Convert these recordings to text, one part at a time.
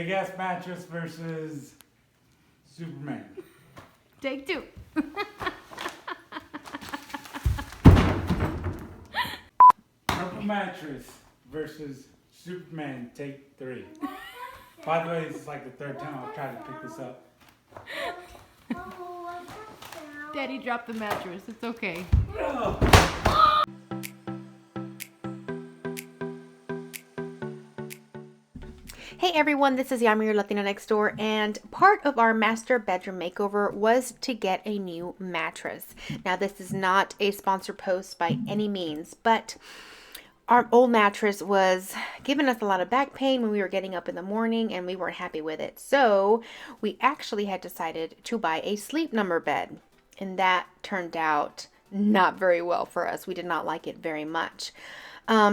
Big ass mattress versus Superman. Take two. Purple mattress versus Superman. Take three. By the way, this is like the third time I've tried to pick this up. Daddy dropped the mattress. It's okay. Oh. Hey everyone, this is Yami, your Latina next door, and part of our master bedroom makeover was to get a new mattress. Now this is not a sponsored post by any means, but our old mattress was giving us a lot of back pain when we were getting up in the morning and we weren't happy with it. So we actually had decided to buy a sleep number bed, and that turned out not very well for us. We did not like it very much.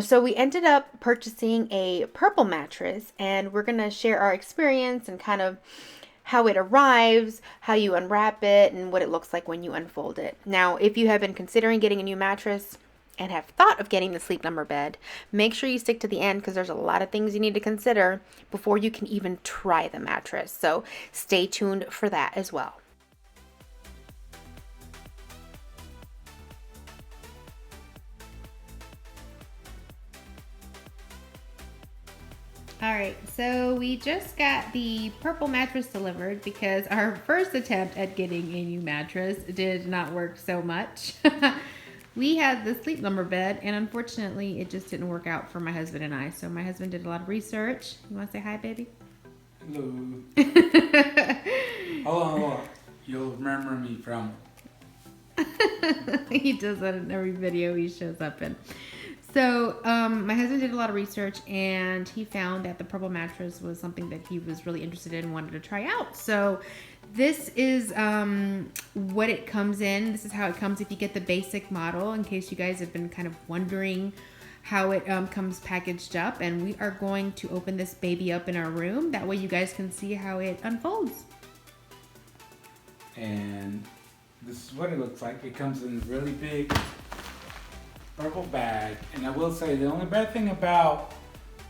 So we ended up purchasing a purple mattress, and we're going to share our experience and kind of how it arrives, how you unwrap it, and what it looks like when you unfold it. Now, if you have been considering getting a new mattress and have thought of getting the sleep number bed, make sure you stick to the end because there's a lot of things you need to consider before you can even try the mattress. So stay tuned for that as well. Alright, so we just got the purple mattress delivered because our first attempt at getting a new mattress did not work so much. We had the sleep number bed, and unfortunately it just didn't work out for my husband and I. So my husband did a lot of research. You want to say hi, baby? Hello. Hold on. You'll remember me from. He does that in every video he shows up in. So my husband did a lot of research, and he found that the purple mattress was something that he was really interested in and wanted to try out. So this is what it comes in. This is how it comes if you get the basic model, in case you guys have been kind of wondering how it comes packaged up. And we are going to open this baby up in our room. That way you guys can see how it unfolds. And this is what it looks like. It comes in a really big purple bag, and I will say the only bad thing about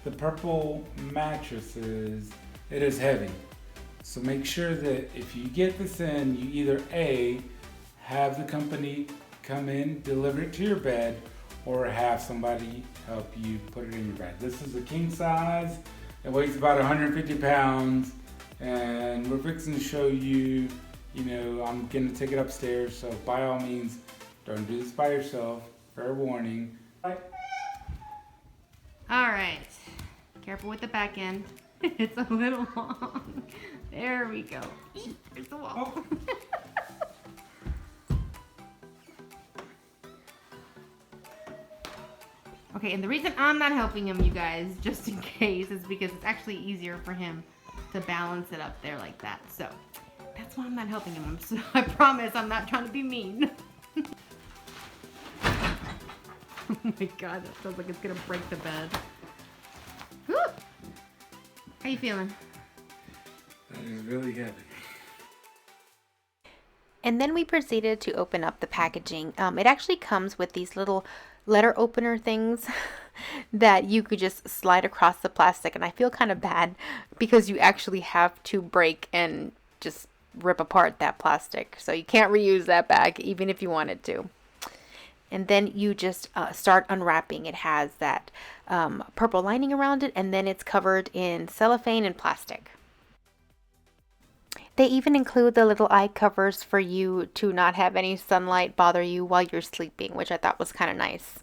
the purple mattress is it is heavy. So make sure that if you get this in, you either A, have the company come in, deliver it to your bed, or have somebody help you put it in your bed. This is a king size. It weighs about 150 pounds, and we're fixing to show you, I'm gonna take it upstairs, so by all means, don't do this by yourself. Fair warning. All right, careful with the back end. It's a little long. There we go. There's the wall. Oh. Okay, and the reason I'm not helping him, you guys, just in case, is because it's actually easier for him to balance it up there like that. So that's why I'm not helping him. So I promise I'm not trying to be mean. Oh my god, that sounds like it's gonna break the bed. Whew. How you feeling? That is really heavy. And then we proceeded to open up the packaging. It actually comes with these little letter opener things that you could just slide across the plastic, and I feel kind of bad because you actually have to break and just rip apart that plastic. So you can't reuse that bag even if you wanted to. And then you just start unwrapping. It has that purple lining around it, and then it's covered in cellophane and plastic. They even include the little eye covers for you to not have any sunlight bother you while you're sleeping, which I thought was kind of nice.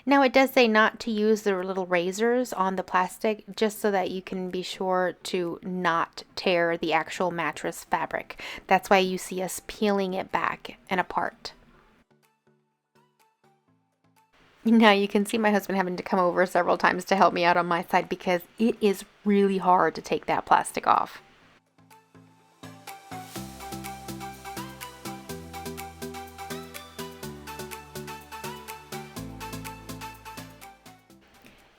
Now it does say not to use the little razors on the plastic, just so that you can be sure to not tear the actual mattress fabric. That's why you see us peeling it back and apart. Now you can see my husband having to come over several times to help me out on my side because it is really hard to take that plastic off.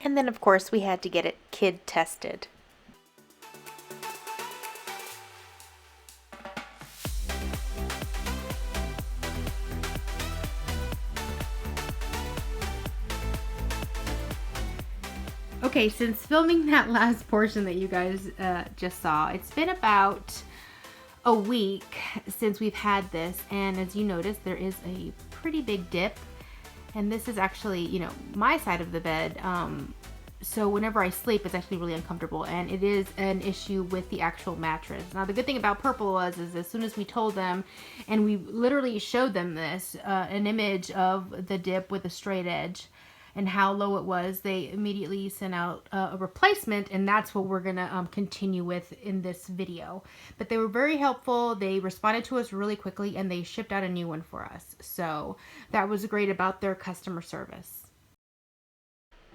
And then of course we had to get it kid tested. Okay, since filming that last portion that you guys just saw, it's been about a week since we've had this, and as you notice, there is a pretty big dip, and this is actually, you know, my side of the bed. So whenever I sleep, it's actually really uncomfortable, and it is an issue with the actual mattress. Now, the good thing about Purple is as soon as we told them, and we literally showed them this, an image of the dip with a straight edge and how low it was, they immediately sent out a replacement, and that's what we're gonna continue with in this video. But they were very helpful. They responded to us really quickly, and they shipped out a new one for us. So that was great about their customer service.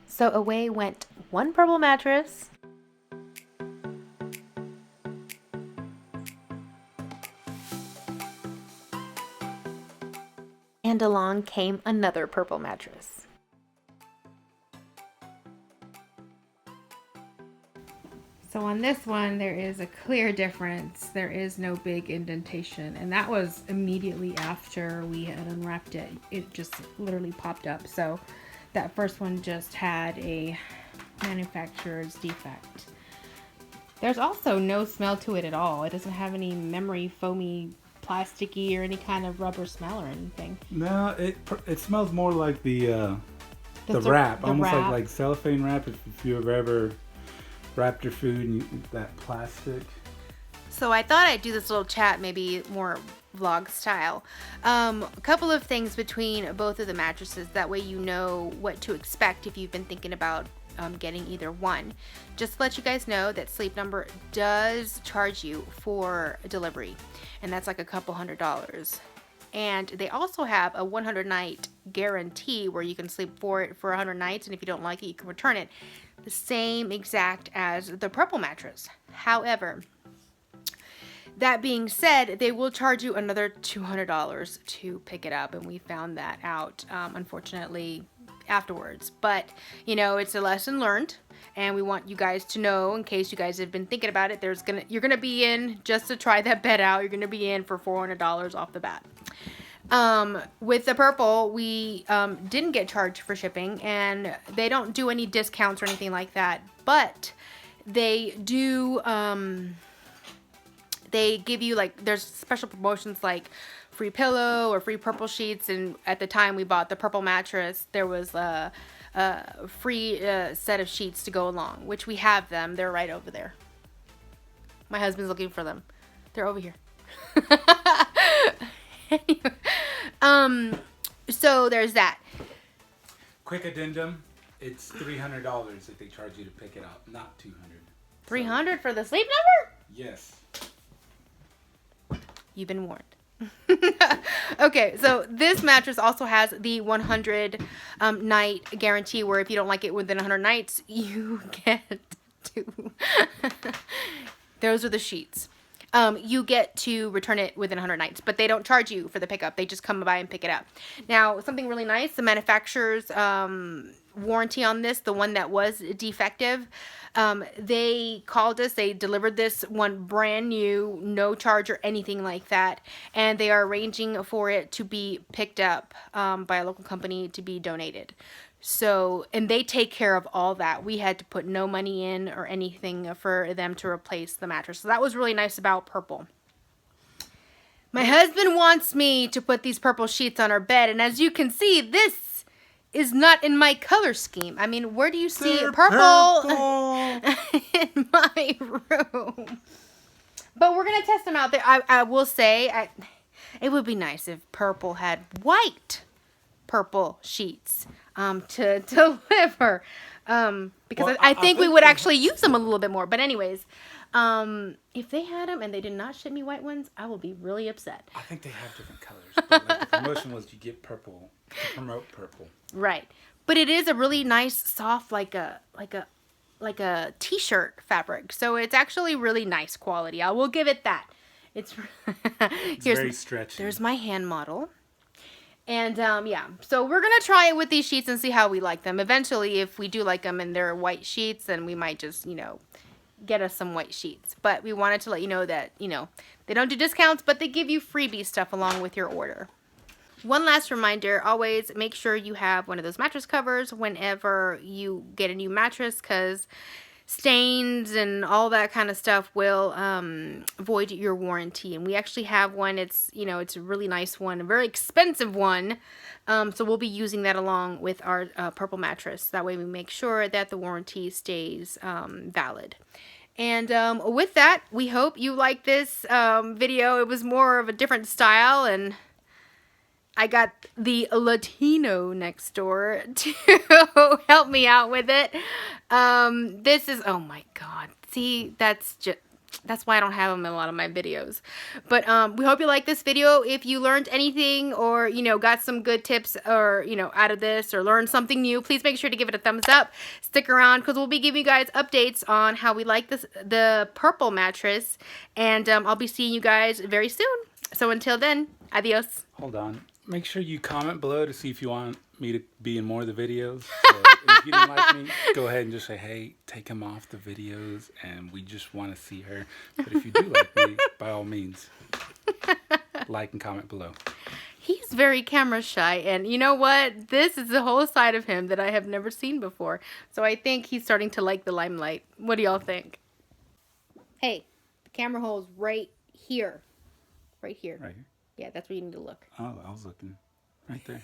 So away went one Purple mattress, and along came another Purple mattress. So on this one, there is a clear difference. There is no big indentation, and that was immediately after we had unwrapped it. It just literally popped up. So that first one just had a manufacturer's defect. There's also no smell to it at all. It doesn't have any memory, foamy, plasticky, or any kind of rubber smell or anything. No, it smells more like the wrap, almost wrap. like cellophane wrap. If you've ever wrapped your food and that plastic. So I thought I'd do this little chat, maybe more vlog style. A couple of things between both of the mattresses. That way you know what to expect if you've been thinking about getting either one. Just to let you guys know that Sleep Number does charge you for delivery, and that's like a couple $100. And they also have a 100-night guarantee where you can sleep for it for 100 nights, and if you don't like it, you can return it. The same exact as the Purple mattress. However, that being said, they will charge you another $200 to pick it up, and we found that out, unfortunately, afterwards. But, you know, it's a lesson learned, and we want you guys to know, in case you guys have been thinking about it, you're gonna be in, just to try that bed out, you're gonna be in for $400 off the bat. With the Purple, we didn't get charged for shipping, and they don't do any discounts or anything like that, but they do, they give you, like, there's special promotions like free pillow or free Purple sheets, and at the time we bought the Purple mattress, there was a free set of sheets to go along, which we have them. They're right over there. My husband's looking for them. They're over here. Anyway, so there's that. Quick addendum, it's $300 if they charge you to pick it up, not $200. $300 for the Sleep Number? Yes. You've been warned. Okay, so this mattress also has the 100 night guarantee, where if you don't like it within 100 nights, you get to those are the sheets. You get to return it within 100 nights, but they don't charge you for the pickup. They just come by and pick it up. Now, something really nice, the manufacturer's warranty on this, the one that was defective, they called us, they delivered this one brand new, no charge or anything like that, and they are arranging for it to be picked up by a local company to be donated. So, and they take care of all that. We had to put no money in or anything for them to replace the mattress. So that was really nice about Purple. My husband wants me to put these Purple sheets on our bed, and as you can see, this is not in my color scheme. I mean, where do you see purple in my room? But we're going to test them out there. I will say, it would be nice if Purple had white Purple sheets to deliver, because I think we would actually use them a little bit more. But anyways, if they had them and they did not ship me white ones, I will be really upset. I think they have different colors, but like the promotion was you get purple to promote Purple. Right, but it is a really nice, soft, like a t-shirt fabric. So it's actually really nice quality. I will give it that. It's very stretchy. There's my hand model. And, yeah, so we're going to try it with these sheets and see how we like them. Eventually, if we do like them and they're white sheets, then we might just, you know, get us some white sheets. But we wanted to let you know that, you know, they don't do discounts, but they give you freebie stuff along with your order. One last reminder, always make sure you have one of those mattress covers whenever you get a new mattress, because stains and all that kind of stuff will void your warranty. And we actually have one. It's, you know, it's a really nice one, a very expensive one. So we'll be using that along with our purple mattress. That way we make sure that the warranty stays valid. And with that, we hope you like this video. It was more of a different style, and I got the Latino next door to help me out with it. This is, oh my God. See, that's why I don't have them in a lot of my videos. But we hope you like this video. If you learned anything, or, you know, got some good tips, or, you know, out of this, or learned something new, please make sure to give it a thumbs up. Stick around, because we'll be giving you guys updates on how we like the purple mattress. And I'll be seeing you guys very soon. So until then, adios. Hold on. Make sure you comment below to see if you want me to be in more of the videos. So if you don't like me, go ahead and just say, hey, take him off the videos, and we just want to see her. But if you do like me, by all means, like and comment below. He's very camera shy, and you know what? This is a whole side of him that I have never seen before. So I think he's starting to like the limelight. What do y'all think? Hey, the camera hole is right here. Right here. Right here. Yeah, that's where you need to look. Oh, I was looking right there.